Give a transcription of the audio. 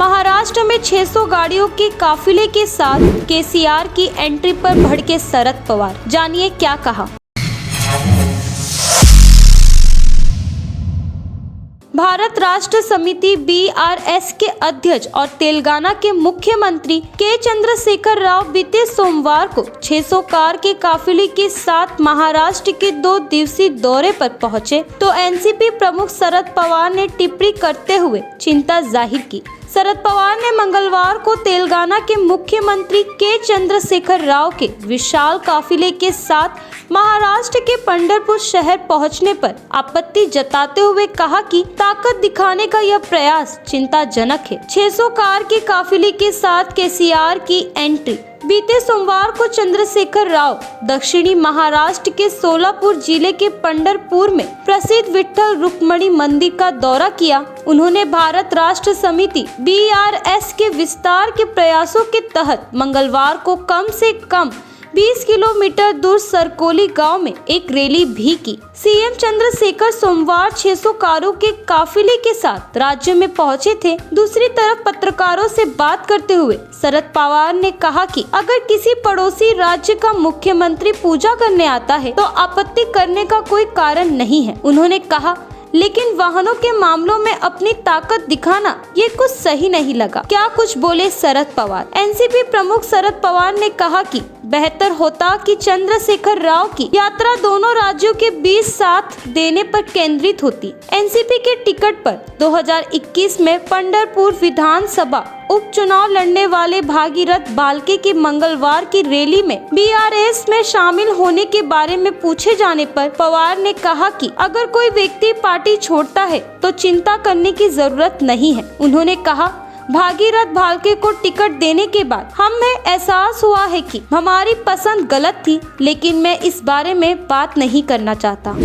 महाराष्ट्र में 600 गाड़ियों के काफिले के साथ केसीआर की एंट्री पर भड़के शरद पवार। जानिए क्या कहा। भारत राष्ट्र समिति BRS के अध्यक्ष और तेलंगाना के मुख्यमंत्री के चंद्रशेखर राव बीते सोमवार को 600 कार के काफिले के साथ महाराष्ट्र के 2 दिवसीय दौरे पर पहुंचे तो एनसीपी प्रमुख शरद पवार ने टिप्पणी करते हुए चिंता जाहिर की। शरद पवार ने मंगलवार को तेलंगाना के मुख्यमंत्री के चंद्रशेखर राव के विशाल काफिले के साथ महाराष्ट्र के पंढरपुर शहर पहुंचने पर आपत्ति जताते हुए कहा कि ताकत दिखाने का यह प्रयास चिंताजनक है। 600 कार के काफिले के साथ केसीआर की एंट्री। बीते सोमवार को चंद्रशेखर राव दक्षिणी महाराष्ट्र के सोलापुर जिले के पंढरपुर में प्रसिद्ध विठ्ठल रुक्मिणी मंदिर का दौरा किया। उन्होंने भारत राष्ट्र समिति BRS के विस्तार के प्रयासों के तहत मंगलवार को कम से कम 20 किलोमीटर दूर सरकोली गांव में एक रैली भी की। सीएम चंद्रशेखर सोमवार 600 कारों के काफिले के साथ राज्य में पहुंचे थे। दूसरी तरफ पत्रकारों से बात करते हुए शरद पवार ने कहा कि अगर किसी पड़ोसी राज्य का मुख्यमंत्री पूजा करने आता है तो आपत्ति करने का कोई कारण नहीं है। उन्होंने कहा लेकिन वाहनों के मामलों में अपनी ताकत दिखाना ये कुछ सही नहीं लगा। क्या कुछ बोले शरद पवार। एनसीपी प्रमुख शरद पवार ने कहा कि बेहतर होता कि चंद्रशेखर राव की यात्रा दोनों राज्यों के बीच साथ देने पर केंद्रित होती। एनसीपी के टिकट पर 2021 में पंढरपुर विधानसभा उपचुनाव लड़ने वाले भागीरथ भालके की मंगलवार की रैली में BRS में शामिल होने के बारे में पूछे जाने पर पवार ने कहा कि अगर कोई व्यक्ति पार्टी छोड़ता है तो चिंता करने की जरूरत नहीं है। उन्होंने कहा भागीरथ भालके को टिकट देने के बाद हमें एहसास हुआ है कि हमारी पसंद गलत थी, लेकिन मैं इस बारे में बात नहीं करना चाहता।